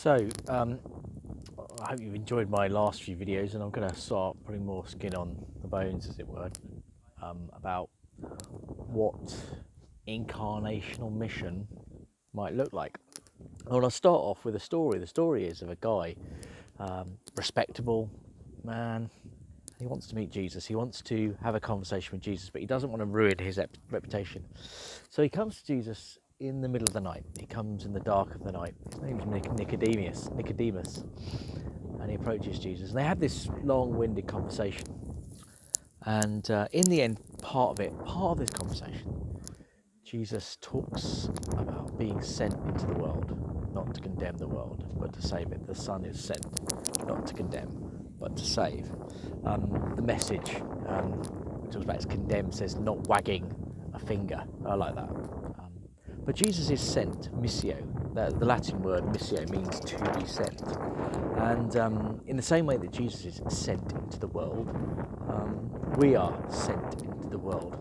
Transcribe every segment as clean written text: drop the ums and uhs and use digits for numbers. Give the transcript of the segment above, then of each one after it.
So, I hope you've enjoyed my last few videos, and I'm going to start putting more skin on the bones, as it were, about what incarnational mission might look like. I want to start off with a story. The story is of a guy, respectable man. He wants to meet Jesus. He wants to have a conversation with Jesus, but he doesn't want to ruin his reputation. So he comes to Jesus in the middle of the night. He comes in the dark of the night. His name's Nicodemus, and he approaches Jesus. And they have this long-winded conversation. And in the end, part of this conversation, Jesus talks about being sent into the world, not to condemn the world, but to save it. The Son is sent, not to condemn, but to save. The message, which talks about is condemn, says not wagging a finger. I like that. But Jesus is sent, missio. The Latin word missio means to be sent. And in the same way that Jesus is sent into the world, we are sent into the world.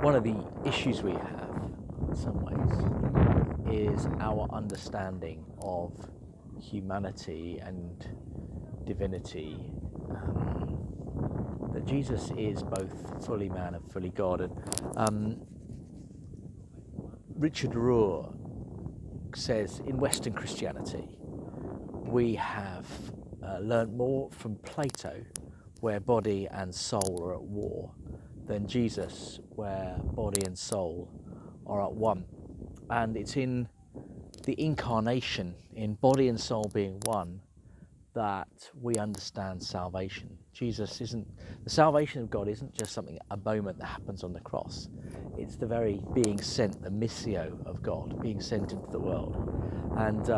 One of the issues we have, in some ways, is our understanding of humanity and divinity. That Jesus is both fully man and fully God. And Richard Rohr says in Western Christianity, we have learnt more from Plato, where body and soul are at war, than Jesus, where body and soul are at one. And it's in the incarnation, in body and soul being one, that we understand salvation. The salvation of God isn't just a moment that happens on the cross. It's the very being sent, the missio of God, being sent into the world. And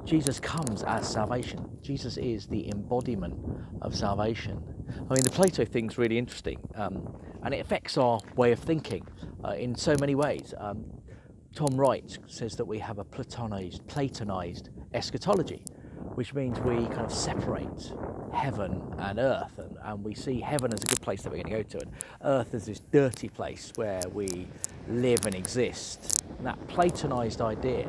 Jesus comes as salvation. Jesus is the embodiment of salvation. I mean, the Plato thing's really interesting, and it affects our way of thinking in so many ways. Tom Wright says that we have a Platonized eschatology, which means we kind of separate heaven and earth, and we see heaven as a good place that we're going to go to, and earth as this dirty place where we live and exist. And that Platonized idea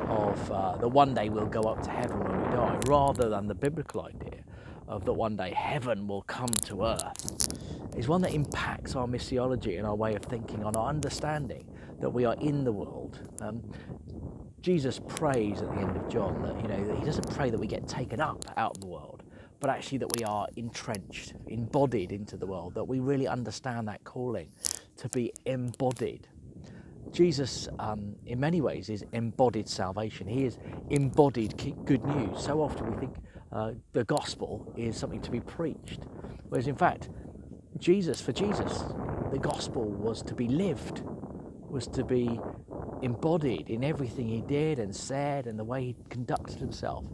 of that one day we'll go up to heaven when we die, rather than the biblical idea of that one day heaven will come to earth, is one that impacts our missiology and our way of thinking, on our understanding that we are in the world. Jesus prays at the end of John that, that he doesn't pray that we get taken up out of the world, but actually that we are entrenched, embodied into the world, that we really understand that calling to be embodied. Jesus, in many ways, is embodied salvation. He is embodied good news. So often we think the gospel is something to be preached, whereas in fact, for Jesus, the gospel was to be lived, was to be embodied in everything he did and said and the way he conducted himself.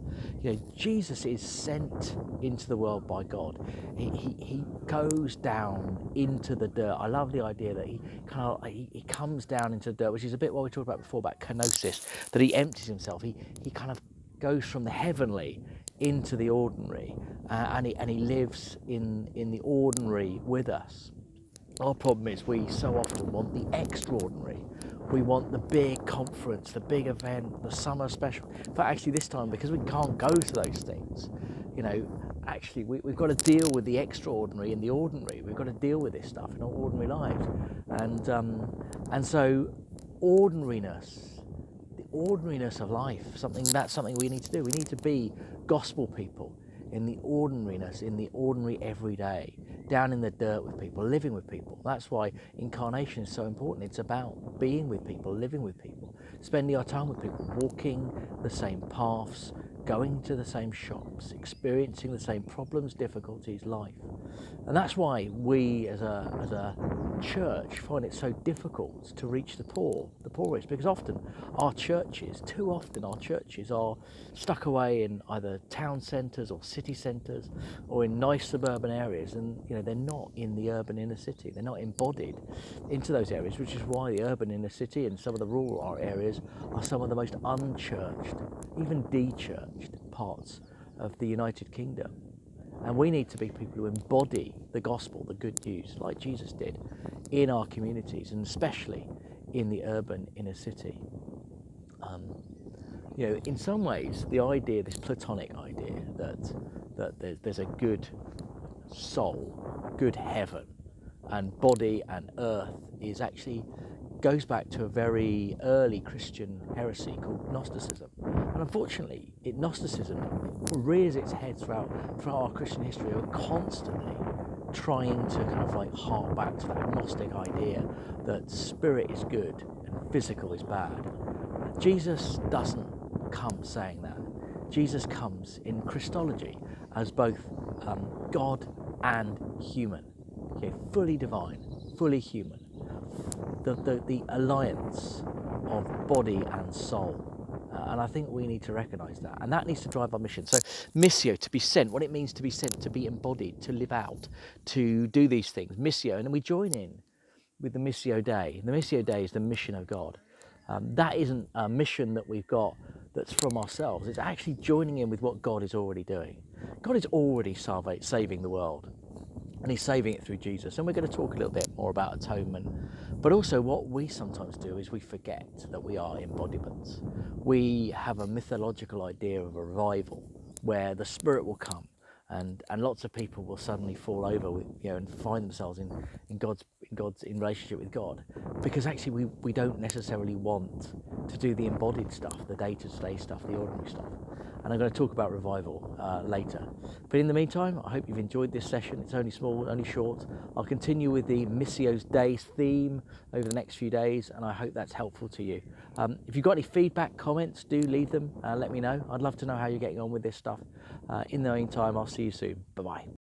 Jesus is sent into the world by God. He goes down into the dirt. I love the idea that he comes down into the dirt, which is a bit what we talked about before about kenosis, that he empties himself. He kind of goes from the heavenly into the ordinary, and he lives in the ordinary with us. Our problem is we so often want the extraordinary. We want the big conference, the big event, the summer special. But actually this time, because we can't go to those things, actually we've got to deal with the extraordinary in the ordinary. We've got to deal with this stuff in our ordinary lives. And so ordinariness, the ordinariness of life, that's something we need to do. We need to be gospel people in the ordinariness, in the ordinary everyday, down in the dirt with people, living with people. That's why incarnation is so important. It's about being with people, living with people, spending our time with people, walking the same paths, going to the same shops, experiencing the same problems, difficulties, life. And that's why we as a church find it so difficult to reach the poorest, because too often our churches are stuck away in either town centres or city centres or in nice suburban areas, and they're not in the urban inner city. They're not embodied into those areas, which is why the urban inner city and some of the rural areas are some of the most unchurched, even de-churched parts of the United Kingdom. And we need to be people who embody the gospel, the good news, like Jesus did, in our communities, and especially in the urban inner city. You know, in some ways, the idea, this Platonic idea that there's a good soul, good heaven, and body and earth is actually goes back to a very early Christian heresy called Gnosticism. And unfortunately, Gnosticism rears its head throughout our Christian history. We're constantly trying to kind of like hark back to that Gnostic idea that spirit is good and physical is bad. Jesus doesn't come saying that. Jesus comes in Christology as both God and human, okay, fully divine, fully human. The alliance of body and soul. And I think we need to recognise that. And that needs to drive our mission. So, missio, to be sent, what it means to be sent, to be embodied, to live out, to do these things. Missio. And then we join in with the Missio Dei. The Missio Dei is the mission of God. That isn't a mission that we've got that's from ourselves. It's actually joining in with what God is already doing. God is already saving the world, and he's saving it through Jesus. And we're going to talk a little bit more about atonement. But also what we sometimes do is we forget that we are embodiments. We have a mythological idea of a revival where the Spirit will come and lots of people will suddenly fall over with, you know, and find themselves in God's in relationship with God, because actually we don't necessarily want to do the embodied stuff, the day-to-day stuff, the ordinary stuff. And I'm going to talk about revival later. But in the meantime, I hope you've enjoyed this session. It's only small, only short. I'll continue with the Missio Dei theme over the next few days, and I hope that's helpful to you. If you've got any feedback, comments, do leave them. Let me know. I'd love to know how you're getting on with this stuff. In the meantime, I'll see you soon. Bye-bye.